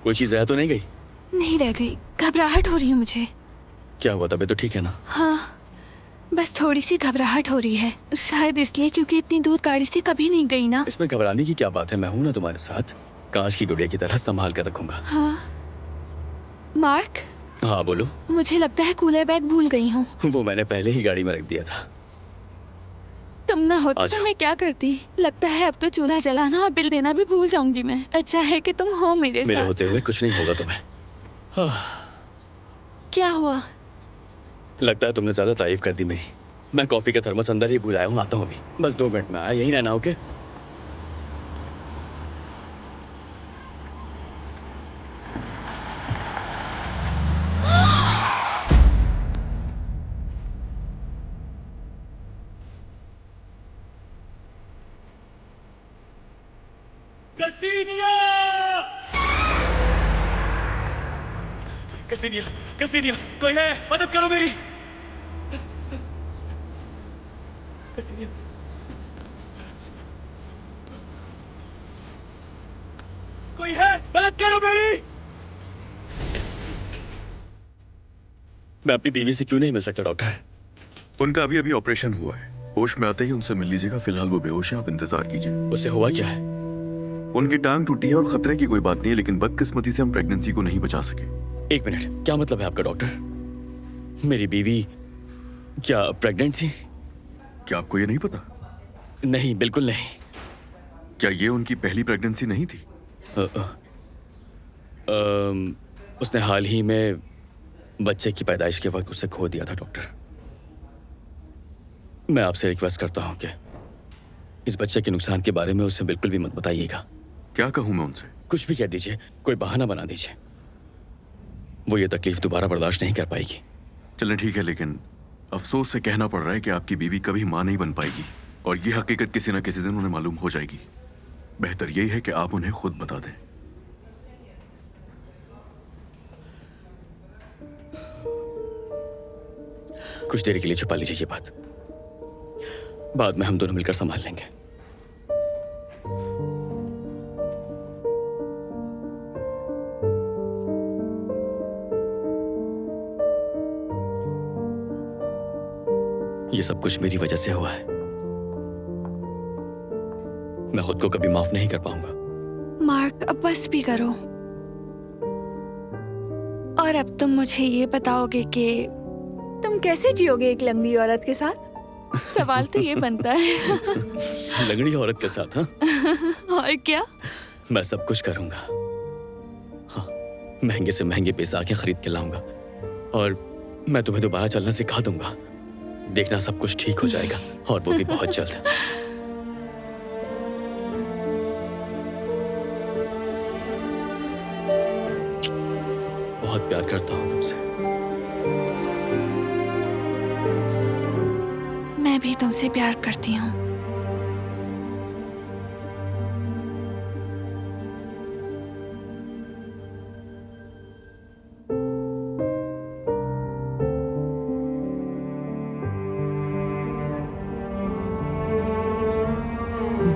कोई चीज रह तो नहीं गई? नहीं रह गई, घबराहट हो रही है मुझे। क्या हुआ, तबीयत तो ठीक है ना? हाँ, बस थोड़ी सी घबराहट हो रही है, शायद इसलिए क्योंकि इतनी दूर गाड़ी से कभी नहीं गई ना। इसमें घबराने की क्या बात है, मैं हूं ना तुम्हारे साथ। कांच की गुड़िया की तरह संभाल कर रखूंगा। हाँ मार्क, हाँ बोलो। मुझे लगता है कूलर बैग भूल गई हूँ। वो मैंने पहले ही गाड़ी में रख दिया था। तुम ना होते आजा। तो मैं क्या करती। लगता है अब तो चूल्हा जलाना और बिल देना भी भूल जाऊंगी मैं। अच्छा है कि तुम हो मेरे मेरे साथ। होते हुए कुछ नहीं होगा तुम्हें। क्या हुआ? लगता है तुमने ज्यादा तारीफ कर दी मेरी। मैं कॉफी का थर्मस अंदर ही भूल आया हूँ, आता हूँ अभी। बस 2 मिनट में आया, यहीं रहना। ओके। कसीनिया! कसीनिया! कसीनिया! कोई है? मदद करो मेरी! कसीनिया! कोई है? मदद करो मेरी! मैं अपनी बीवी से क्यों नहीं मिल सकता डॉक्टर? उनका अभी अभी ऑपरेशन हुआ है। होश में आते ही उनसे मिल लीजिएगा। फिलहाल वो बेहोश है, आप इंतजार कीजिए। उससे हुआ क्या है? उनकी टांग टूटी है और खतरे की कोई बात नहीं है, लेकिन बदकिस्मती से हम प्रेगनेंसी को नहीं बचा सके। 1 मिनट, क्या मतलब है आपका डॉक्टर? मेरी बीवी क्या प्रेग्नेंट थी? क्या आपको ये नहीं पता? नहीं, बिल्कुल नहीं। क्या ये उनकी पहली प्रेगनेंसी नहीं थी? उसने हाल ही में बच्चे की पैदाइश के वक्त उसे खो दिया था डॉक्टर। मैं आपसे रिक्वेस्ट करता हूं कि इस बच्चे के नुकसान के बारे में उसे बिल्कुल भी मत बताइएगा। क्या कहूं मैं उनसे? कुछ भी कह दीजिए, कोई बहाना बना दीजिए। वो ये तकलीफ दोबारा बर्दाश्त नहीं कर पाएगी। चलें ठीक है, लेकिन अफसोस से कहना पड़ रहा है कि आपकी बीवी कभी मां नहीं बन पाएगी, और ये हकीकत किसी न किसी दिन उन्हें मालूम हो जाएगी। बेहतर यही है कि आप उन्हें खुद बता दें। कुछ देर के लिए छुपा लीजिए ये बात, बाद में हम दोनों मिलकर संभाल लेंगे। ये सब कुछ मेरी वजह से हुआ है। मैं खुद को कभी माफ नहीं कर पाऊंगा। मार्क, अब बस भी करो। और अब तुम मुझे ये बताओगे कि तुम कैसे जियोगे एक लंगड़ी औरत के साथ? सवाल तो ये बनता है। लंगड़ी औरत के साथ? हाँ, और क्या? मैं सब कुछ करूंगा। हाँ, महंगे से महंगे पोशाकें खरीद के लाऊंगा और मैं तुम्हें दोबारा चलना सिखा दूंगा। देखना, सब कुछ ठीक हो जाएगा, और वो भी बहुत जल्द। बहुत प्यार करता हूं तुमसे। मैं भी तुमसे प्यार करती हूँ।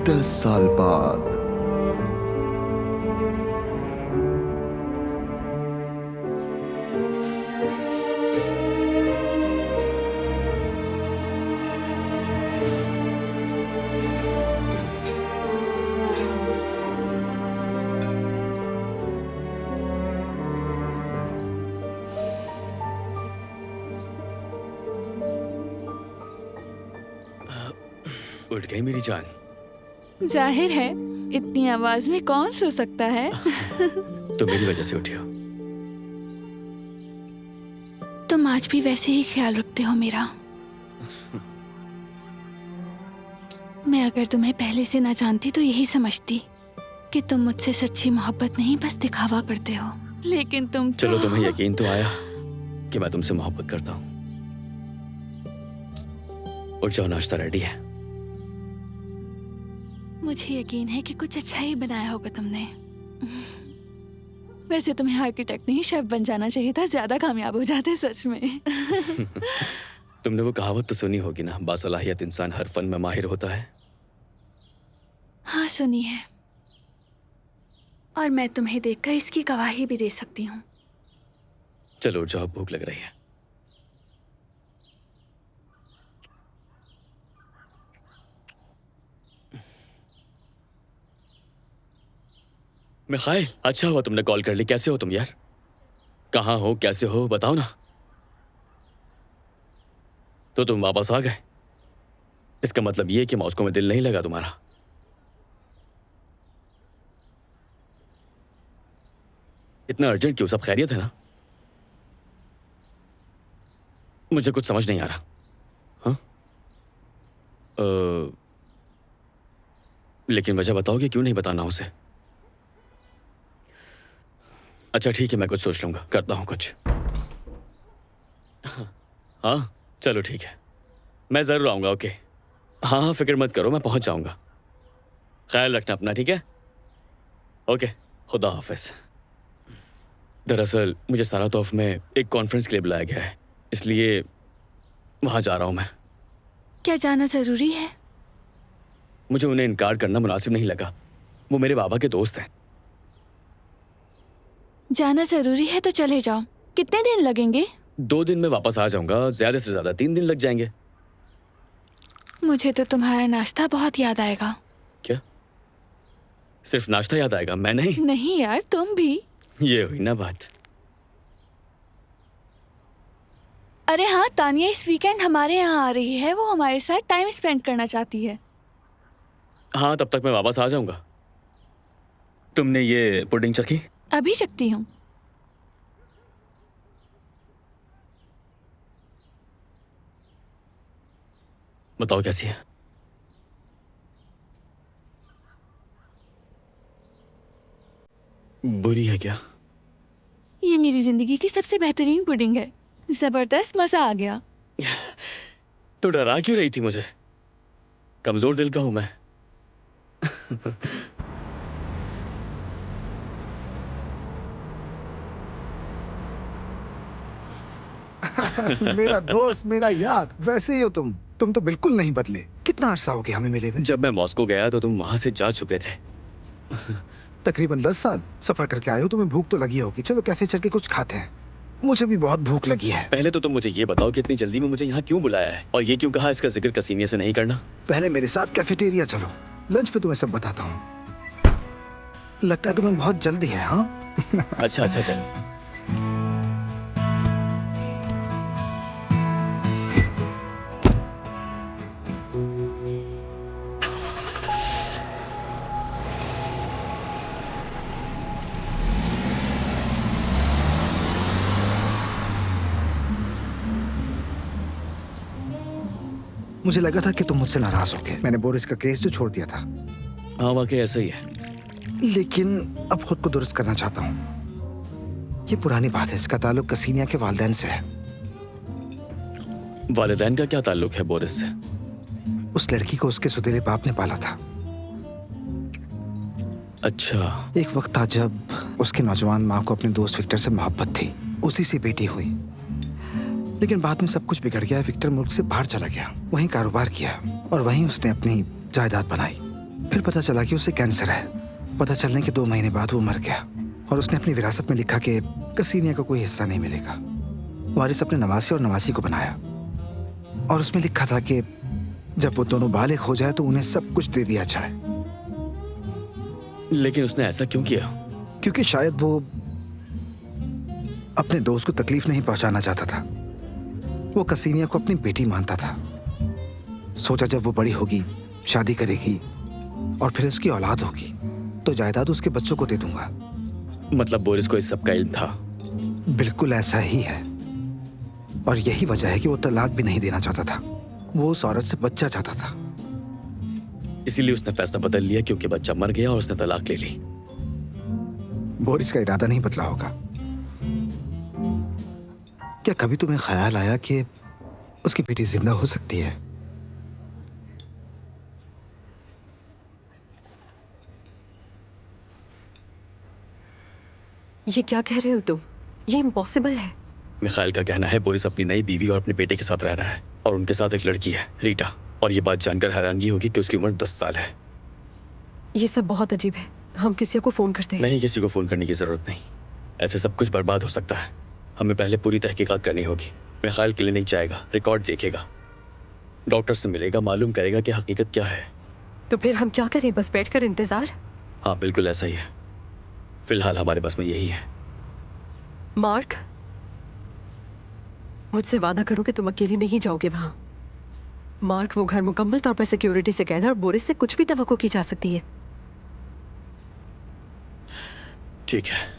दस साल बाद उठ गई मेरी जान। जाहिर है, इतनी आवाज में कौन सो सकता है? तो मेरी वजह से उठी हो। तुम आज भी वैसे ही ख्याल रखते हो मेरा। मैं अगर तुम्हें पहले से ना जानती तो यही समझती कि तुम मुझसे सच्ची मोहब्बत नहीं, बस दिखावा करते हो। लेकिन तुम चलो, तुम्हें यकीन तो आया कि मैं तुमसे मोहब्बत करता हूँ। उठ जाओ, नाश्ता रेडी है। मुझे यकीन है कि कुछ अच्छा ही बनाया होगा तुमने। वैसे तुम्हें आर्किटेक्ट नहीं, शेफ बन जाना चाहिए था, ज्यादा कामयाब हो जाते सच में। तुमने वो कहावत तो सुनी होगी ना, बासलाहियत इंसान हर फन में माहिर होता है। हाँ, सुनी है। और मैं तुम्हें देखकर इसकी गवाही भी दे सकती हूँ। चलो उठ जाओ, भूख लग रही है। मिखाइल, अच्छा हुआ तुमने कॉल कर ली। कैसे हो तुम यार? कहाँ हो, कैसे हो, बताओ ना। तो तुम वापस आ गए? इसका मतलब ये कि मॉस्को में दिल नहीं लगा तुम्हारा? इतना अर्जेंट क्यों? सब खैरियत है ना? मुझे कुछ समझ नहीं आ रहा। हाँ? लेकिन वजह बताओगे क्यों नहीं बताना उसे? अच्छा ठीक है, मैं कुछ सोच लूंगा, करता हूं कुछ। हाँ चलो ठीक है, मैं जरूर आऊंगा। ओके हाँ हाँ, फिक्र मत करो, मैं पहुंच जाऊंगा। ख्याल रखना अपना, ठीक है? ओके, खुदा हाफिज। दरअसल मुझे सारातोफ में एक कॉन्फ्रेंस के लिए बुलाया गया है, इसलिए वहां जा रहा हूं मैं। क्या जाना जरूरी है? मुझे उन्हें इनकार करना मुनासिब नहीं लगा। वो मेरे बाबा के दोस्त हैं। जाना जरूरी है तो चले जाओ। कितने दिन लगेंगे? 2 दिन में वापस आ जाऊंगा, ज्यादा से ज्यादा 3 दिन लग जाएंगे। मुझे तो तुम्हारा नाश्ता बहुत याद आएगा। क्या सिर्फ नाश्ता याद आएगा? मैं नहीं। नहीं यार, तुम भी। ये हुई ना बात। अरे हाँ, तानिया इस वीकेंड हमारे यहाँ आ रही है। वो हमारे साथ टाइम स्पेंड करना चाहती है। हाँ तब तक मैं वापस आ जाऊंगा। तुमने ये पुडिंग चखी? अभी सकती हूँ। बताओ कैसी है? बुरी है क्या? ये मेरी जिंदगी की सबसे बेहतरीन पुडिंग है। जबरदस्त, मजा आ गया। तो डरा क्यों रही थी मुझे? कमजोर दिल का हूं मैं। मेरा दोस्त, मेरा यार, वैसे ही हो तुम। तुम तो बिल्कुल नहीं बदले। कितना अरसा हो गया हमें मिले हुए? जब मैं मॉस्को गया तो तुम वहां से जा चुके थे। तकरीबन 10 साल सफर करके आए हो। तुम्हें भूख तो लगी होगी। चलो कैफे चल के कुछ खाते हैं। मुझे भी बहुत भूख लगी है। पहले तो तुम मुझे ये बताओ कि इतनी जल्दी में मुझे यहाँ क्यों बुलाया है, और ये क्यों कहा इसका जिक्र कसीनिया से नहीं करना? पहले मेरे साथ कैफेटेरिया चलो, लंच पे तुम्हें सब बताता हूँ। लगता है तुम्हें बहुत जल्दी है। हाँ अच्छा अच्छा चलो। मुझे लगा था कि तुम मुझसे नाराज हो गए। मैंने बोरिस का केस जो छोड़ दिया था। हाँ वाकई ऐसा ही है। लेकिन अब खुद को दुरुस्त करना चाहता हूँ। ये पुरानी बात है। इसका ताल्लुक कसीनिया के वालिदैन से है। वालिदैन का क्या ताल्लुक है बोरिस से? उस लड़की को उसके सुतीले बाप ने पाला था। अच्छा। एक वक्त था जब उसकी नौजवान माँ को अपने दोस्त विक्टर से मोहब्बत थी। उसी से बेटी हुई। लेकिन बाद में सब कुछ बिगड़ गया। विक्टर मुल्क से बाहर चला गया, वहीं कारोबार किया और वहीं उसने अपनी जायदाद बनाई। फिर पता चला कि उसे कैंसर है। पता चलने के 2 महीने बाद वो मर गया और उसने अपनी विरासत में लिखा कि कसीनिया को कोई हिस्सा नहीं मिलेगा। वारिस अपने नवासी और नवासी को बनाया और उसमें लिखा था कि जब वो दोनों बालिग हो जाए तो उन्हें सब कुछ दे दिया जाए। लेकिन उसने ऐसा क्यों किया? क्योंकि शायद वो अपने दोस्त को तकलीफ नहीं पहुंचाना चाहता था। वो कसीनिया को अपनी बेटी मानता था। सोचा जब वो बड़ी होगी, शादी करेगी और फिर उसकी औलाद होगी तो जायदाद उसके बच्चों को दे दूंगा। मतलब बोरिस को इस सब का इल्म था? बिल्कुल ऐसा ही है। और यही वजह है कि वो तलाक भी नहीं देना चाहता था। वो उस औरत से बच्चा चाहता था। इसीलिए उसने फैसला बदल लिया क्योंकि बच्चा मर गया और उसने तलाक ले ली। बोरिस का इरादा नहीं बदला होगा। क्या कभी तुम्हें ख्याल आया कि उसकी बेटी जिंदा हो सकती है? ये क्या कह रहे हो तुम? ये इम्पॉसिबल है। मिखाइल का कहना है बोरिस अपनी नई बीवी और अपने बेटे के साथ रह रहा है और उनके साथ एक लड़की है, रीटा। और ये बात जानकर हैरानगी होगी कि उसकी उम्र 10 साल है। ये सब बहुत अजीब है। हम किसी को फोन करते हैं। नहीं, किसी को फोन करने की जरूरत नहीं। ऐसे सब कुछ बर्बाद हो सकता है। हमें पहले पूरी तहकीकात करनी होगी। मिखाइल क्लिनिक जाएगा, रिकॉर्ड देखेगा, डॉक्टर से मिलेगा, मालूम करेगा कि हकीकत क्या है। तो फिर हम क्या करें? बस बैठकर इंतजार? हाँ, बिल्कुल ऐसा ही है। फिलहाल हमारे पास में यही है। मार्क, मुझसे वादा करो कि तुम अकेले नहीं जाओगे वहां। मार्क, वो घर मुकम्मल तौर पर सिक्योरिटी से कैद है और बोरिस से कुछ भी तवक्को की जा सकती है। ठीक है।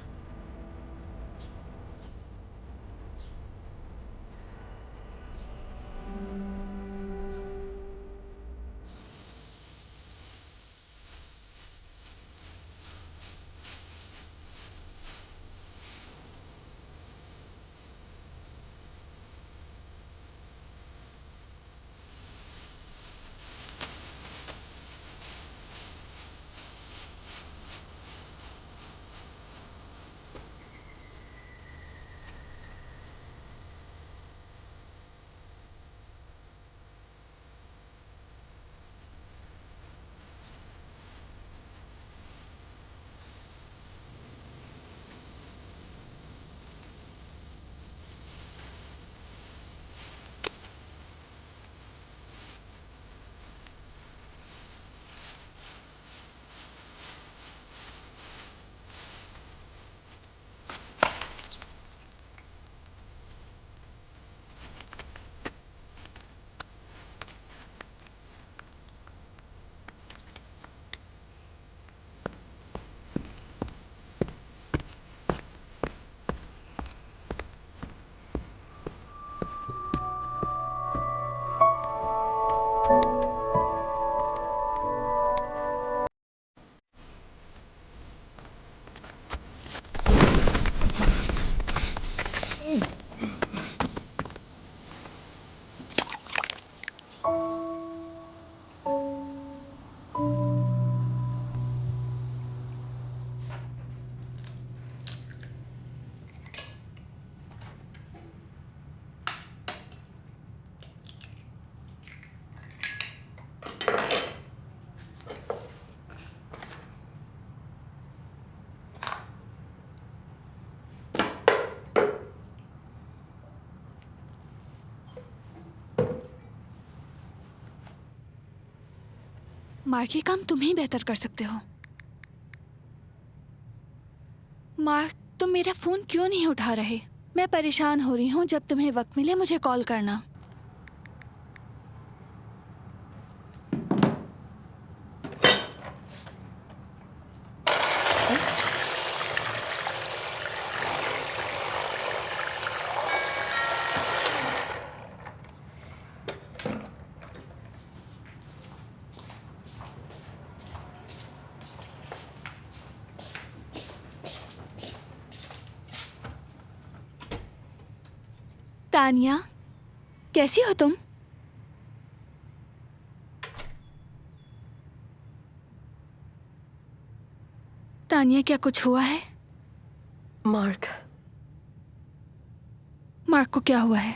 मार्क, ये काम तुम ही बेहतर कर सकते हो। मार्क, तुम मेरा फोन क्यों नहीं उठा रहे? मैं परेशान हो रही हूँ। जब तुम्हें वक्त मिले मुझे कॉल करना। तानिया, कैसी हो तुम? तानिया, क्या कुछ हुआ है? मार्क, मार्क को क्या हुआ है?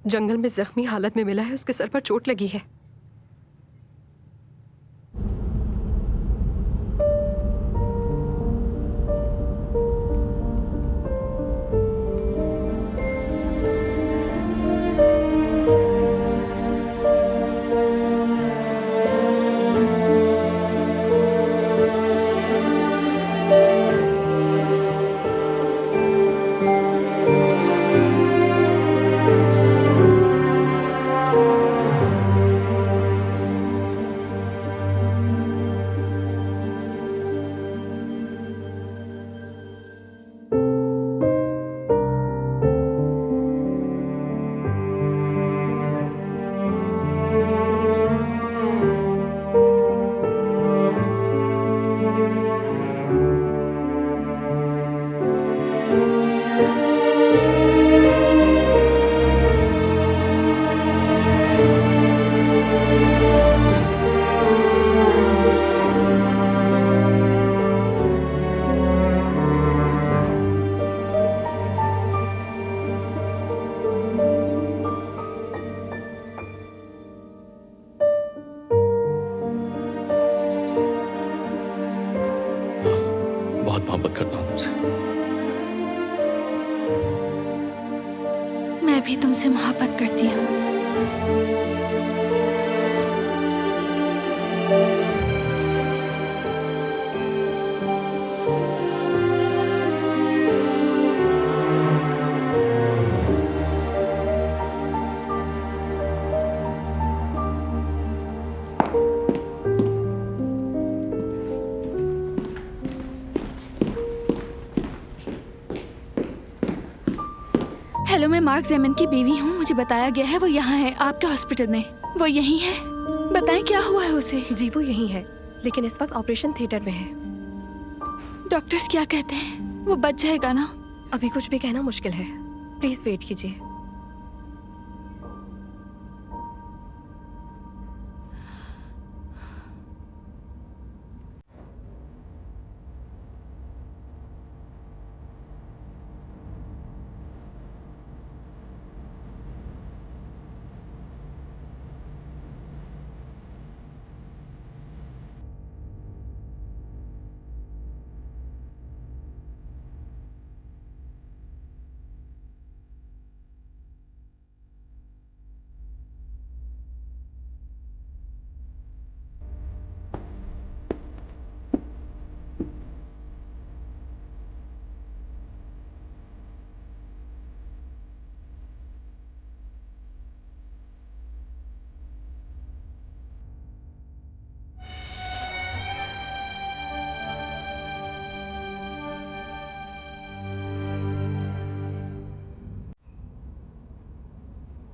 जंगल में जख्मी हालत में मिला है। उसके सर पर चोट लगी है। बहुत मोहब्बत करता हूँ तुमसे। मैं भी तुमसे मोहब्बत करती हूँ। हेलो, मैं मार्क जेमन की बीवी हूँ। मुझे बताया गया है वो यहाँ है, आपके हॉस्पिटल में। वो यहीं है? बताएं क्या हुआ है उसे? जी वो यहीं है, लेकिन इस वक्त ऑपरेशन थिएटर में है। डॉक्टर्स क्या कहते हैं? वो बच जाएगा ना? अभी कुछ भी कहना मुश्किल है, प्लीज वेट कीजिए।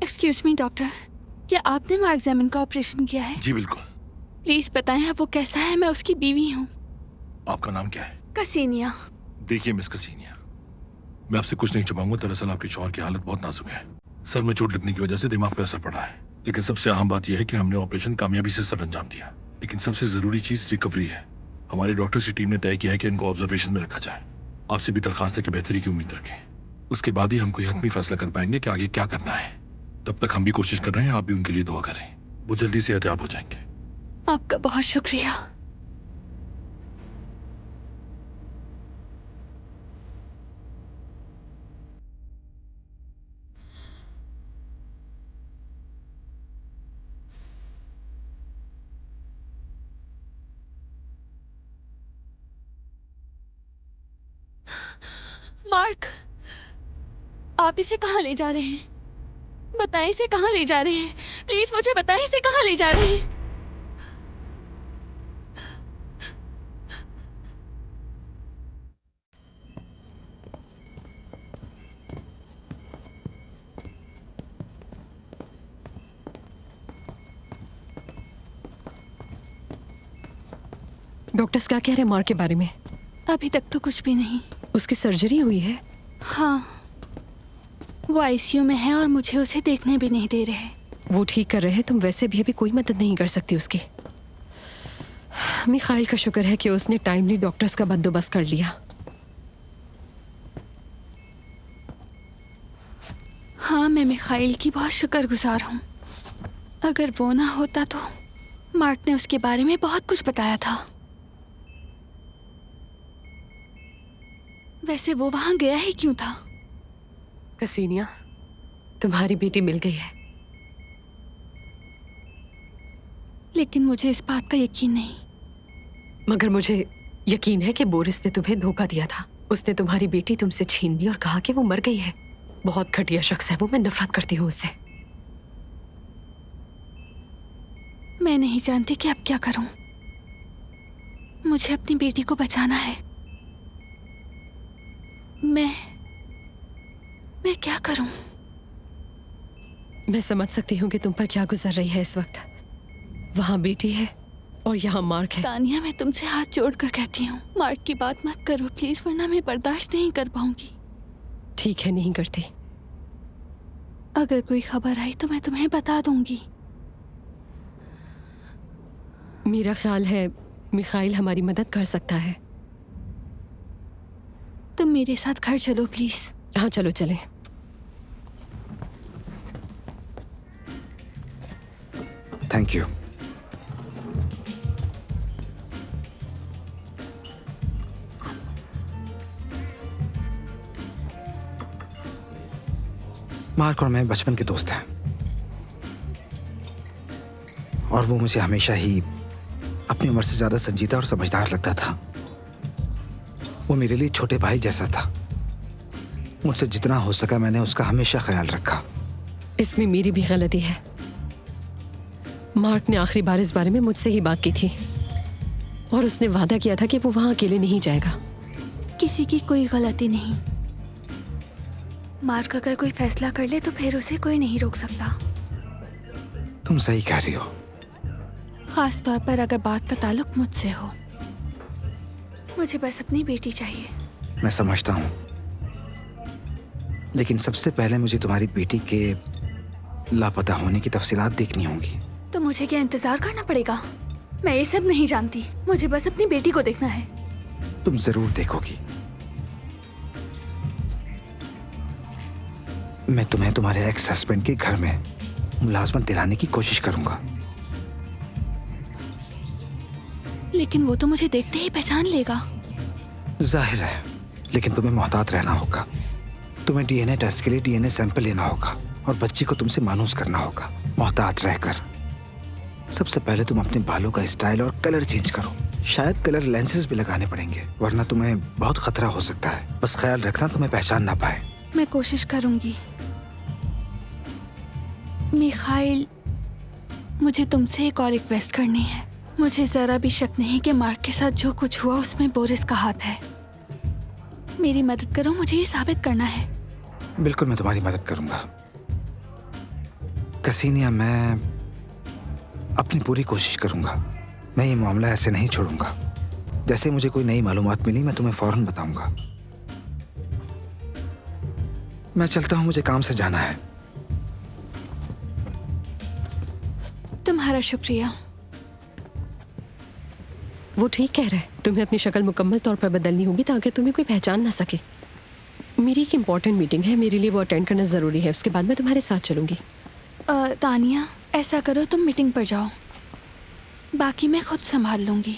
एक्सक्यूज मी डॉक्टर, क्या आपने मार्क जेमन का ऑपरेशन किया है? जी बिल्कुल। प्लीज बताएं अब वो कैसा है? मैं उसकी बीवी हूँ। आपका नाम क्या है? कसीनिया। देखिए मिस कसीनिया, मैं आपसे कुछ नहीं छुपाऊंगा। दरअसल आपके शौहर की हालत बहुत नाजुक है। सर में चोट लगने की वजह से दिमाग पर असर पड़ा है, लेकिन सबसे अहम बात यह है कि हमने ऑपरेशन कामयाबी से सर अंजाम दिया। लेकिन सबसे जरूरी चीज रिकवरी है। हमारी डॉक्टर्स की टीम ने तय किया है कि इनको ऑब्जर्वेशन में रखा जाए। आपसे भी दरखास्त है कि बेहतरी की उम्मीद रखें। उसके बाद ही हम कोई हतमी फैसला कर पाएंगे कि आगे क्या करना है। तब तक हम भी कोशिश कर रहे हैं, आप भी उनके लिए दुआ करें। वो जल्दी से एहतियात हो जाएंगे। आपका बहुत शुक्रिया। मार्क, आप इसे कहाँ ले जा रहे हैं? बताएं इसे कहाँ ले जा रहे हैं? प्लीज मुझे बताएं इसे कहाँ ले जा रहे हैं? डॉक्टर्स क्या कह रहे हैं मार्क के बारे में? अभी तक तो कुछ भी नहीं। उसकी सर्जरी हुई है? हाँ, वो आईसीयू में है और मुझे उसे देखने भी नहीं दे रहे। वो ठीक कर रहे हैं, तुम वैसे भी अभी कोई मदद नहीं कर सकती उसकी। मिखाइल का शुक्र है कि उसने टाइमली डॉक्टर्स का बंदोबस्त कर लिया। हाँ, मैं मिखाइल की बहुत शुक्रगुजार हूँ। अगर वो ना होता तो मार्क ने उसके बारे में बहुत कुछ बताया था। वैसे वो वहां गया ही क्यों था? कसीनिया, तुम्हारी बेटी मिल गई है। लेकिन मुझे इस बात का यकीन नहीं। मगर मुझे यकीन है कि बोरिस ने तुम्हें धोखा दिया था। उसने तुम्हारी बेटी तुमसे छीन ली और कहा कि वो मर गई है। बहुत घटिया शख्स है वो, मैं नफरत करती हूँ उससे। मैं नहीं जानती कि अब क्या करूं। मुझे अपनी बेटी को बचाना है। मैं क्या करूं? मैं समझ सकती हूँ कि तुम पर क्या गुजर रही है इस वक्त। वहाँ बेटी है और यहाँ मार्क है। तानिया, मैं तुमसे हाथ जोड़कर कहती हूँ, मार्क की बात मत करो प्लीज, वरना मैं बर्दाश्त नहीं कर पाऊंगी। ठीक है, नहीं करती। अगर कोई खबर आई तो मैं तुम्हें बता दूंगी। मेरा ख्याल है मिखाइल हमारी मदद कर सकता है। तुम मेरे साथ घर चलो प्लीज। हाँ चलो चलें। Thank you. मार्क और मैं बचपन के दोस्त हैं और वो मुझे हमेशा ही अपनी उम्र से ज्यादा संजीदा और समझदार लगता था। वो मेरे लिए छोटे भाई जैसा था। मुझसे जितना हो सका मैंने उसका हमेशा ख्याल रखा। इसमें मेरी भी गलती है। मार्क ने आखिरी बार इस बारे में मुझसे ही बात की थी और उसने वादा किया था कि वो वहां अकेले नहीं जाएगा। किसी की कोई गलती नहीं। मार्क अगर कोई फैसला कर ले तो फिर उसे कोई नहीं रोक सकता। तुम सही कह रही हो। खास तौर पर अगर बात का ताल्लुक मुझसे हो। मुझे बस अपनी बेटी चाहिए। मैं समझता हूँ, लेकिन सबसे पहले मुझे तुम्हारी बेटी के लापता होने की तफसीलात देखनी होंगी। तो मुझे क्या इंतजार करना पड़ेगा? मैं ये सब नहीं जानती। मुझे बस अपनी बेटी को देखना है। तुम जरूर देखोगी। मैं तुम्हें तुम्हारे एक्स हस्बैंड के घर में मुलाजमत दिलाने की कोशिश करूंगा। लेकिन वो तो मुझे देखते ही पहचान लेगा। जाहिर है, लेकिन तुम्हें मोहतात रहना होगा। तुम्हें डीएनए टेस्ट के लिए डीएनए सैंपल लेना होगा और बच्ची को तुमसे मानूस करना होगा, मोहतात रहकर। सबसे पहले तुम अपने बालों का स्टाइल और कलर चेंज करो। शायद कलर लेंसेज भी लगाने पड़ेंगे, वरना तुम्हें बहुत खतरा हो सकता है। बस ख्याल रखना तुम्हें पहचान ना पाए। मैं कोशिश करूंगी। मिखाइल, मुझे तुमसे एक और रिक्वेस्ट करनी है। मुझे जरा भी शक नहीं कि मार्क के साथ जो कुछ हुआ उसमें बोरिस का हाथ है। मेरी मदद करो, मुझे ये साबित करना है। बिल्कुल, मैं तुम्हारी मदद करूंगा कसीनिया। मैं अपनी पूरी कोशिश करूंगा। मैं ये मामला ऐसे नहीं छोड़ूंगा। जैसे मुझे कोई नई मालूमात मिली मैं तुम्हें फौरन बताऊंगा। मैं चलता हूं, मुझे काम से जाना है। तुम्हारा शुक्रिया। वो ठीक कह रहा है। तुम्हें अपनी शक्ल मुकम्मल तौर पर बदलनी होगी ताकि तुम्हें कोई पहचान ना सके। मेरी एक इम्पॉर्टेंट मीटिंग है, मेरे लिए वो अटेंड करना ज़रूरी है। उसके बाद मैं तुम्हारे साथ चलूंगी। तानिया, ऐसा करो तुम मीटिंग पर जाओ, बाकी मैं खुद संभाल लूंगी।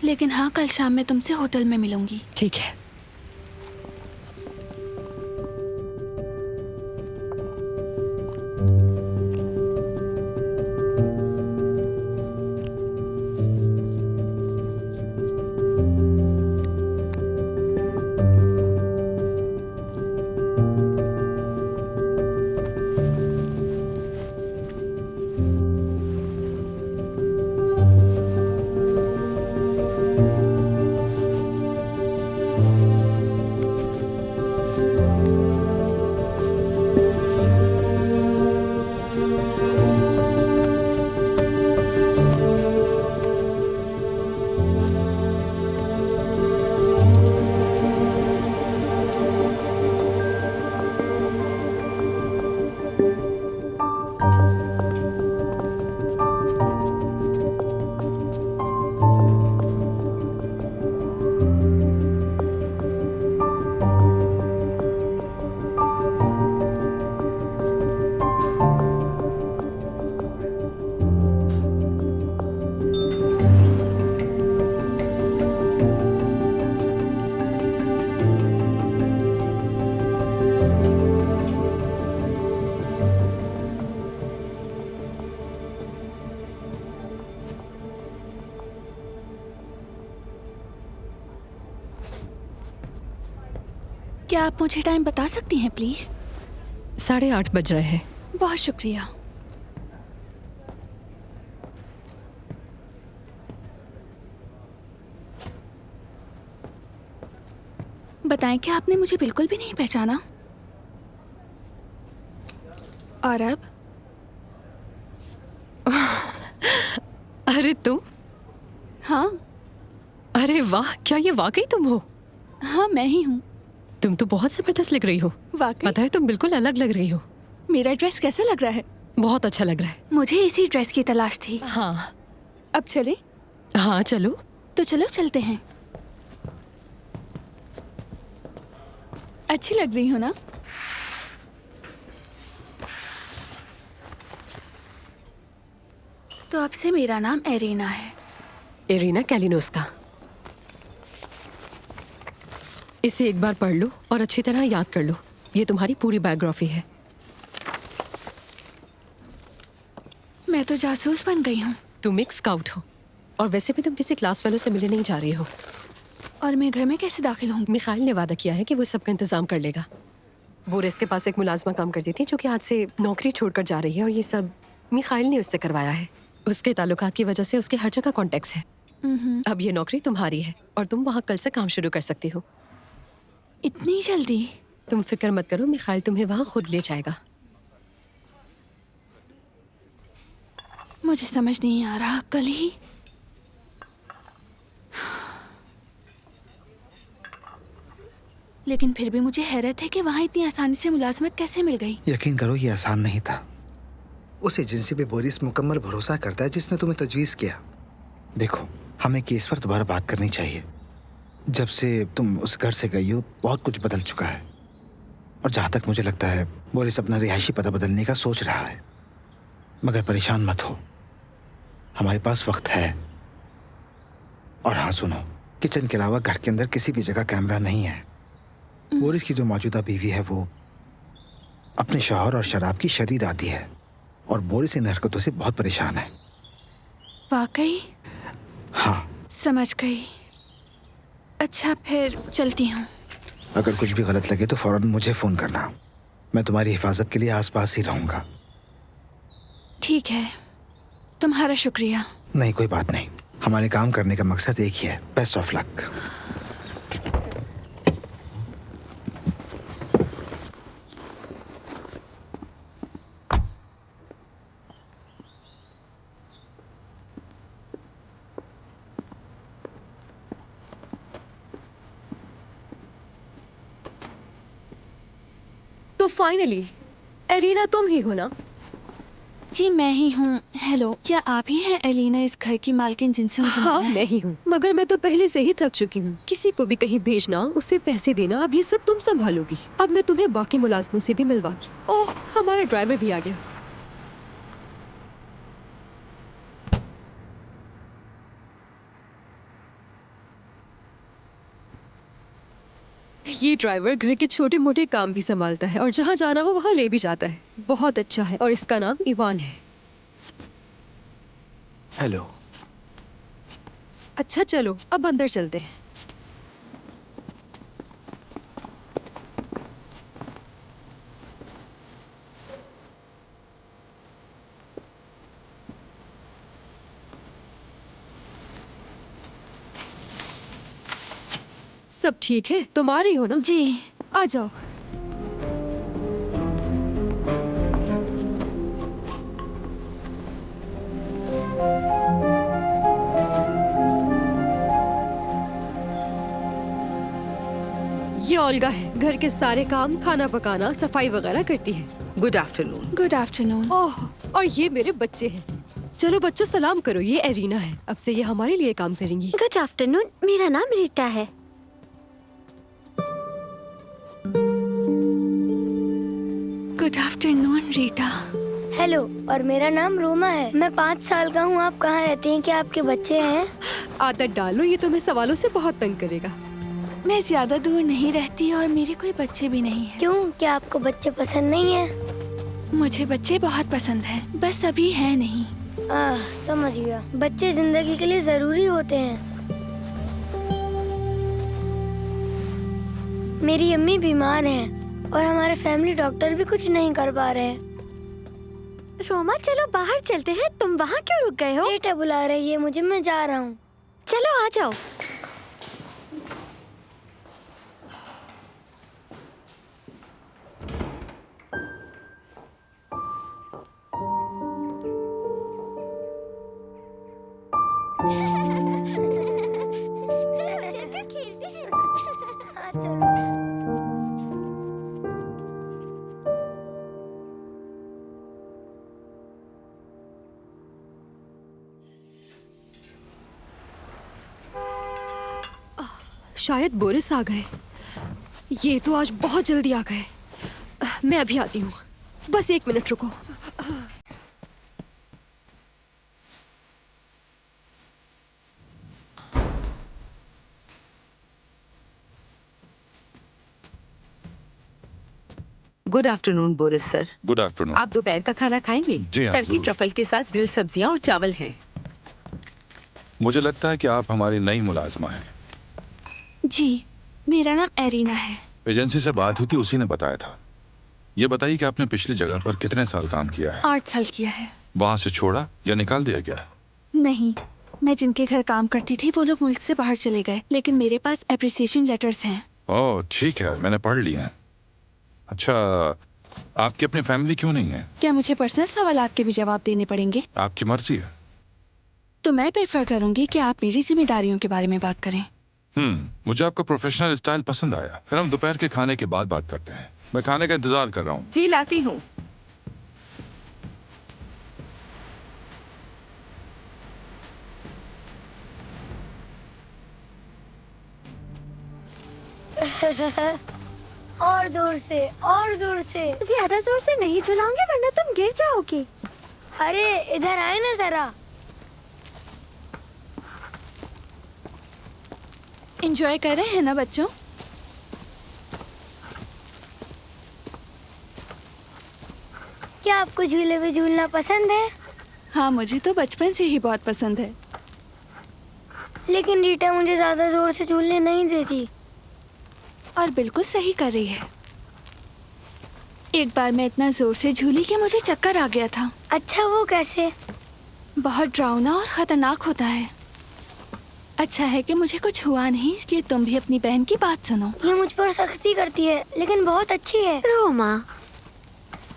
लेकिन हाँ, कल शाम में तुमसे होटल में मिलूंगी। ठीक है। क्या आप मुझे टाइम बता सकती हैं प्लीज? 8:30 बज रहे हैं। बहुत शुक्रिया। बताएं, क्या आपने मुझे बिल्कुल भी नहीं पहचाना? और अब? अरे तुम? हाँ। अरे वाह, क्या ये वाकई तुम हो? हाँ, मैं ही हूँ। तुम तो बहुत जबरदस्त लग रही हो। वाकई? पता है, तुम बिल्कुल अलग लग रही हो। मेरा ड्रेस कैसा लग रहा है? बहुत अच्छा लग रहा है। मुझे इसी ड्रेस की तलाश थी। हाँ। अब चले? हाँ चलो। तो चलो चलते हैं। अच्छी लग रही हो ना? तो अब से मेरा नाम एरिना है। एरिना कैलिनोस्का। इसे एक बार पढ़ लो और अच्छी तरह याद कर लो। ये तुम्हारी पूरी बायोग्राफी है। मैं तो जासूस बन गई हूँ तुम एक स्काउट हो और वैसे भी तुम किसी क्लास फेलो से मिलने नहीं जा रही हो। और मैं घर में कैसे दाखिल हूँ? मिखाइल ने वादा किया है कि वो सबका इंतजाम कर लेगा। बोरिस के पास एक मुलाजमा काम करती थी जो कि आज से नौकरी छोड़कर जा रही है और ये सब मिखाइल ने उससे करवाया है। उसके ताल्लुकात की वजह से उसके हर जगह कॉन्टेक्ट्स है। अब ये नौकरी तुम्हारी है और तुम वहाँ कल से काम शुरू कर सकती हो। इतनी जल्दी? तुम फिक्र मत करो, मिखाइल तुम्हें वहाँ खुद ले जाएगा। मुझे समझ नहीं आ रहा, कल ही लेकिन फिर भी मुझे हैरत है कि वहाँ इतनी आसानी से मुलाजमत कैसे मिल गई। यकीन करो ये आसान नहीं था। उस एजेंसी पे बोरिस मुकम्मल भरोसा करता है जिसने तुम्हें तजवीज़ किया। देखो, हमें केस पर दोबारा बात करनी चाहिए। जब से तुम उस घर से गई हो बहुत कुछ बदल चुका है और जहाँ तक मुझे लगता है बोरिस अपना रिहायशी पता बदलने का सोच रहा है। मगर परेशान मत हो, हमारे पास वक्त है। और हाँ सुनो, किचन के अलावा घर के अंदर किसी भी जगह कैमरा नहीं है। बोरिस की जो मौजूदा बीवी है वो अपने शौहर और शराब की शदीद आदी है और बोरिस इन हरकतों से बहुत परेशान है। वाकई? हाँ। समझ गई। अच्छा फिर चलती हूँ। अगर कुछ भी गलत लगे तो फौरन मुझे फोन करना। मैं तुम्हारी हिफाजत के लिए आसपास ही रहूंगा। ठीक है, तुम्हारा शुक्रिया। नहीं, कोई बात नहीं। हमारे काम करने का मकसद एक ही है। Best of luck. तो फाइनली एरिना तुम ही हो ना? जी मैं ही हूँ। हेलो, क्या आप ही हैं एलिना, इस घर की मालकिन जिनसे मुझे हाँ मिलना है? मैं ही हूँ, मगर मैं तो पहले से ही थक चुकी हूँ। किसी को भी कहीं भेजना, उसे पैसे देना, अब ये सब तुम संभालोगी। अब मैं तुम्हें बाकी मुलाजमों से भी मिलवाऊंगी। ओह, हमारा ड्राइवर भी आ गया। ये ड्राइवर घर के छोटे मोटे काम भी संभालता है और जहाँ जाना हो वहाँ ले भी जाता है। बहुत अच्छा है और इसका नाम इवान है। हेलो। अच्छा चलो अब अंदर चलते हैं। सब ठीक है? तुम आ रही हो ना? जी। आ जाओ। ये ओल्गा है, घर के सारे काम, खाना पकाना, सफाई वगैरह करती है। Good afternoon. Good afternoon. Oh, और ये मेरे बच्चे हैं। चलो बच्चों सलाम करो, ये एरिना है। अब से ये हमारे लिए काम करेंगी। गुड आफ्टरनून, मेरा नाम रीटा है। Good afternoon Rita. हेलो, और मेरा नाम रोमा है। मैं 5 साल का हूँ। आप कहाँ रहते हैं? क्या आपके बच्चे हैं? आदत डालो, ये तुम्हें सवालों से बहुत तंग करेगा। मैं ज्यादा दूर नहीं रहती और मेरे कोई बच्चे भी नहीं हैं। क्यों, क्या आपको बच्चे पसंद नहीं है? मुझे बच्चे बहुत पसंद हैं, बस अभी है नहीं। समझ गया। बच्चे जिंदगी के लिए जरूरी होते हैं। मेरी अम्मी बीमार हैं और हमारे फैमिली डॉक्टर भी कुछ नहीं कर पा रहे हैं। रोमा चलो बाहर चलते हैं। तुम वहाँ क्यों रुक गए हो? बेटा बुला रही है मुझे, मैं जा रहा हूँ। चलो आ जाओ। शायद बोरिस आ गए। ये तो आज बहुत जल्दी आ गए। मैं अभी आती हूँ, बस 1 मिनट रुको। Good afternoon Boris sir. Good afternoon. आप दोपहर का खाना खाएंगे? जी हाँ, टर्की जरूर। ट्रफल के साथ ग्रिल सब्जियां और चावल हैं। मुझे लगता है कि आप हमारी नई मुलाजमा हैं। जी, मेरा नाम एरिना है। एजेंसी से बात हुई थी, उसी ने बताया था। ये बताइए कि आपने पिछली जगह पर कितने साल काम किया है? 8 साल किया है। वहाँ से छोड़ा या निकाल दिया गया? नहीं, मैं जिनके घर काम करती थी वो लोग मुल्क से बाहर चले गए, लेकिन मेरे पास एप्रिसिएशन लेटर्स हैं। ओह ठीक है, मैंने पढ़ लिया है। अच्छा, आपकी अपनी फैमिली क्यों नहीं है? क्या मुझे पर्सनल सवालात के भी जवाब देने पड़ेंगे? आपकी मर्जी है। तो मैं प्रेफर करूंगी कि आप मेरी जिम्मेदारियों के बारे में बात करें। मुझे आपका प्रोफेशनल स्टाइल पसंद आया। फिर हम दोपहर के खाने के बाद बात करते हैं। मैं खाने का इंतजार कर रहा हूँ। जी लाती हूँ। और जोर से, और जोर से। ज्यादा जोर से नहीं झुलाओगे वरना तुम गिर जाओगे। अरे इधर आए ना जरा। एंजॉय कर रहे हैं ना बच्चों? क्या आपको झूले में झूलना पसंद है? हाँ, मुझे तो बचपन से ही बहुत पसंद है। लेकिन रीटा मुझे ज्यादा जोर से झूलने नहीं देती। और बिल्कुल सही कर रही है। एक बार मैं इतना जोर से झूली कि मुझे चक्कर आ गया था। अच्छा, वो कैसे? बहुत डरावना और खतरनाक होता है। अच्छा है कि मुझे कुछ हुआ नहीं, इसलिए तुम भी अपनी बहन की बात सुनो। ये मुझ पर सख्ती करती है, लेकिन बहुत अच्छी है। रोमा,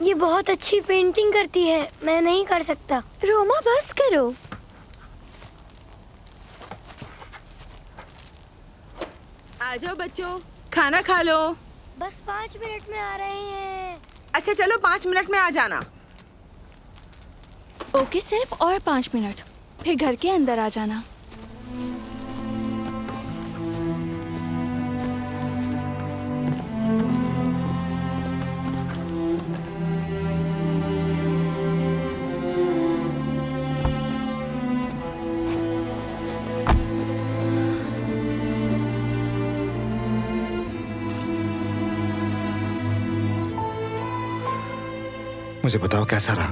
ये बहुत अच्छी पेंटिंग करती है, मैं नहीं कर सकता। रोमा बस करो। आ जाओ बच्चों, खाना खा लो। बस 5 मिनट में आ रहे हैं। अच्छा चलो 5 मिनट में आ जाना। ओके, सिर्फ और 5 मिनट, फिर घर के अंदर आ जाना। मुझे बताओ कैसा रहा?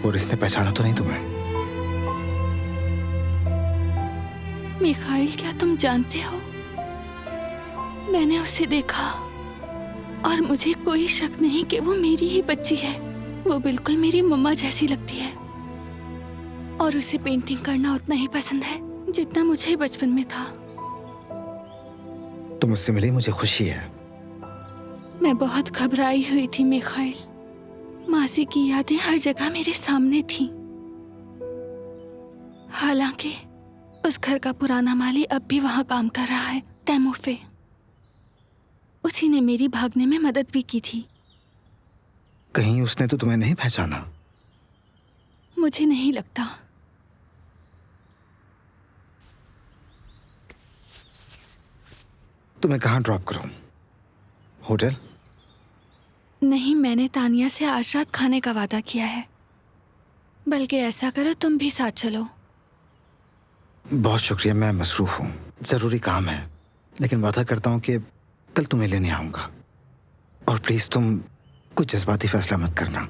बोरिस ने पहचाना तो नहीं तुम्हें? मिखाइल, क्या तुम जानते हो, मैंने उसे देखा और मुझे कोई शक नहीं कि वो मेरी ही बच्ची है। वो बिल्कुल मेरी मम्मा जैसी लगती है और उसे पेंटिंग करना उतना ही पसंद है जितना मुझे बचपन में था। तुम मुझसे मिली, मुझे खुशी है। मैं बहुत घबराई हुई थी मिखाइल। मासी की यादें हर जगह मेरे सामने थीं। हालांकि उस घर का पुराना माली अब भी वहां काम कर रहा है, तैमूफे। उसी ने मेरी भागने में मदद भी की थी। कहीं उसने तो तुम्हें नहीं पहचाना? मुझे नहीं लगता। तुम्हें कहाँ ड्रॉप करूं? होटल? नहीं, मैंने तानिया से आज रात खाने का वादा किया है। बल्कि ऐसा करो, तुम भी साथ चलो। बहुत शुक्रिया, मैं मसरूफ हूँ, जरूरी काम है। लेकिन वादा करता हूँ कि कल तुम्हें लेने आऊंगा। और प्लीज तुम कुछ जज्बाती फैसला मत करना।